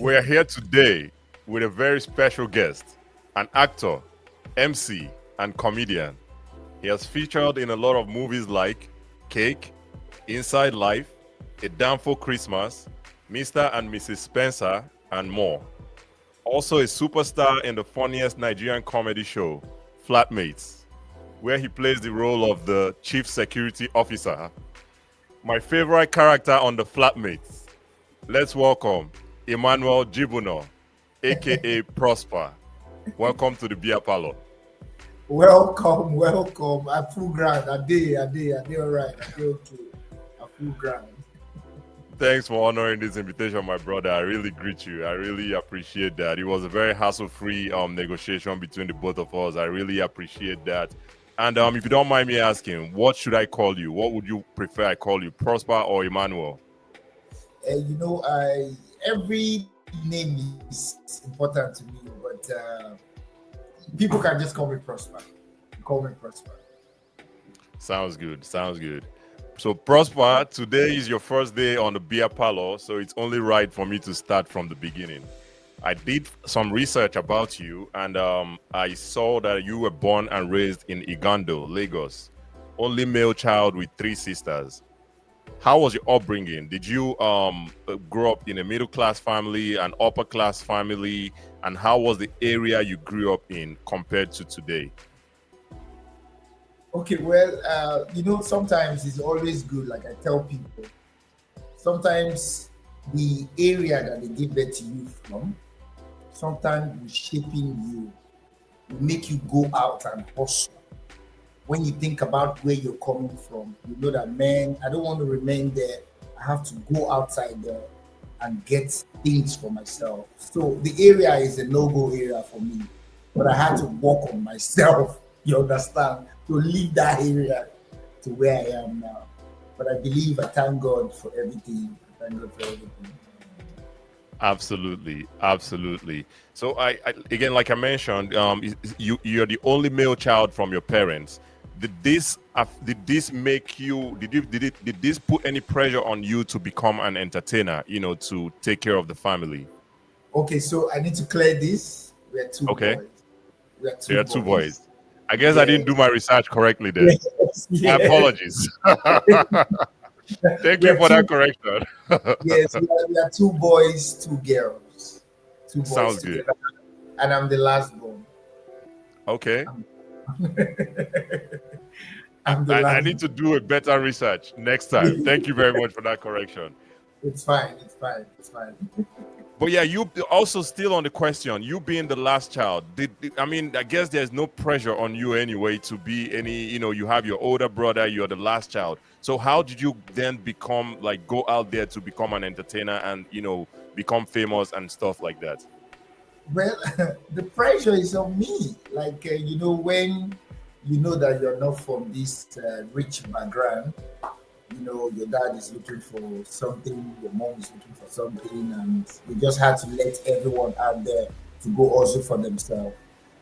We're here today with a very special guest, an actor, MC, and comedian. He has featured in a lot of movies like Cake, Inside Life, A Damn for Christmas, Mr. and Mrs. Spencer, and more. Also a superstar in the funniest Nigerian comedy show, Flatmates, where he plays the role of the chief security officer. My favorite character on the Flatmates. Let's welcome Emmanuel Jibuno, aka Prosper. Welcome to the Beer Parlour. Welcome. I full ground. I did all right. I did okay. I full ground. Thanks for honoring this invitation, my brother. I really greet you. I really appreciate that. It was a very hassle-free negotiation between the both of us. I really appreciate that. And if you don't mind me asking, what should I call you? What would you prefer I call you, Prosper or Emmanuel? Every name is important to me, but people can just call me Prosper. Call me Prosper. Sounds good. So Prosper, today is your first day on the Beer Parlour, so it's only right for me to start from the beginning. I did some research about you, and I saw that you were born and raised in Igando, Lagos, only male child with 3 sisters. How was your upbringing? Did you grow up in a middle-class family, an upper-class family, and how was the area you grew up in compared to today? Okay, well, sometimes it's always good, like I tell people, sometimes the area that they give birth to you from, sometimes will shaping you, will make you go out and hustle. When you think about where you're coming from, you know that, man, I don't want to remain there. I have to go outside there and get things for myself. So the area is a no-go area for me, but I had to work on myself, you understand, to leave that area to where I am now. But I believe, I thank God for everything. Absolutely. So I again, like I mentioned, you're the only male child from your parents. Did this make you? Did this put any pressure on you to become an entertainer? To take care of the family. Okay, so I need to clear this. We are two boys. There are two boys. I guess I didn't do my research correctly then. Yes. My apologies. Thank you for that correction. Yes, we are 2 boys, 2 girls. 2 boys Sounds together. good. And I'm the last born. Okay. I need to do a better research next time. Thank you very much for that correction. It's fine. But yeah, you also still on the question, you being the last child, I guess there's no pressure on you anyway to be you have your older brother, you're the last child. So how did you then go out there to become an entertainer and, become famous and stuff like that? Well, the pressure is on me. When you know that you're not from this rich background, your dad is looking for something, your mom is looking for something, and we just had to let everyone out there to go also for themselves.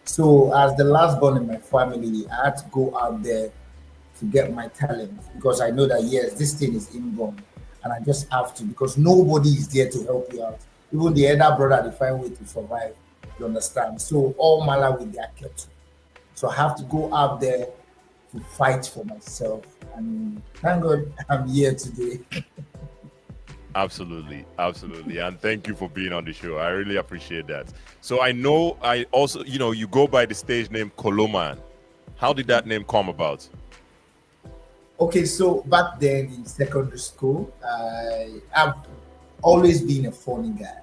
So as the last born in my family, I had to go out there to get my talent, because I know that, yes, this thing is inborn, and I just have to, because nobody is there to help you out. Even the elder brother, they find way to survive, you understand? So all manner with their kettle. So I have to go out there to fight for myself. And thank God I'm here today. Absolutely. And thank you for being on the show. I really appreciate that. So I know I also, you go by the stage name Koloman. How did that name come about? Okay, so back then in secondary school, I've always been a funny guy.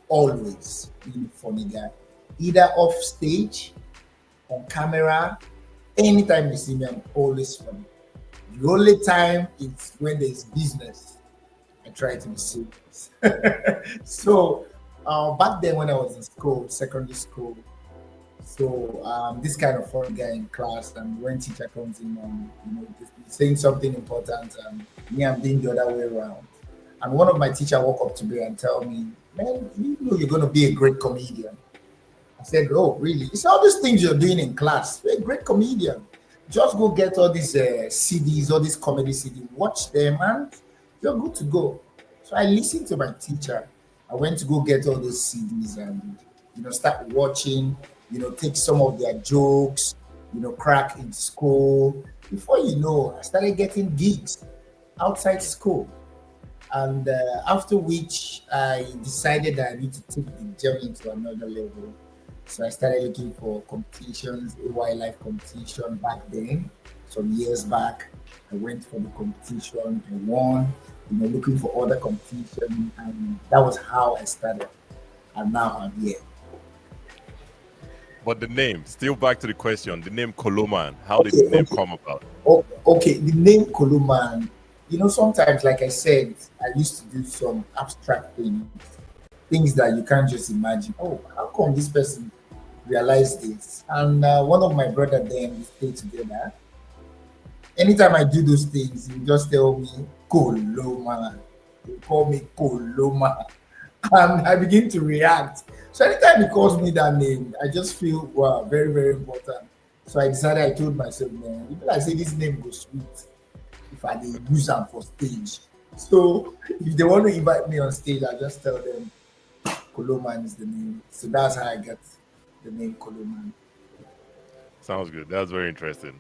Always been a funny guy. Either off stage, on camera, anytime you see me, I'm always funny. The only time is when there's business, I try to be serious. So back then when I was in school, secondary school, so this kind of funny guy in class, and when teacher comes in and saying something important, and me, I'm doing the other way around. And one of my teacher walk up to me and tell me, man, you're going to be a great comedian. I said, oh, really? It's all these things you're doing in class. You're a great comedian. Just go get all these CDs, all these comedy CDs, watch them, and you're good to go. So I listened to my teacher, I went to go get all those CDs and start watching, take some of their jokes, crack in school. Before you know, I started getting gigs outside school. And after which, I decided that I need to take the journey to another level. So I started looking for competitions, a wildlife competition back then, some years back. I went for the competition, I won, looking for other competition, and that was how I started. And now I'm here. But the name, still back to the question, the name Koloman, how did Okay, the name okay. come about? Okay, the name Koluman, sometimes, like I said, I used to do some abstract things that you can't just imagine. Oh, how come this person realized this? And one of my brother then, we stay together. Anytime I do those things, he just tell me Koloma. He call me Koloma, and I begin to react. So anytime he calls me that name, I just feel wow, very very important. So I decided. I told myself, man, if I say this name goes sweet, if I dey use am for stage. So if they want to invite me on stage, I just tell them Koloman is the name. So that's how I got the name Koloman. Sounds good. That's very interesting.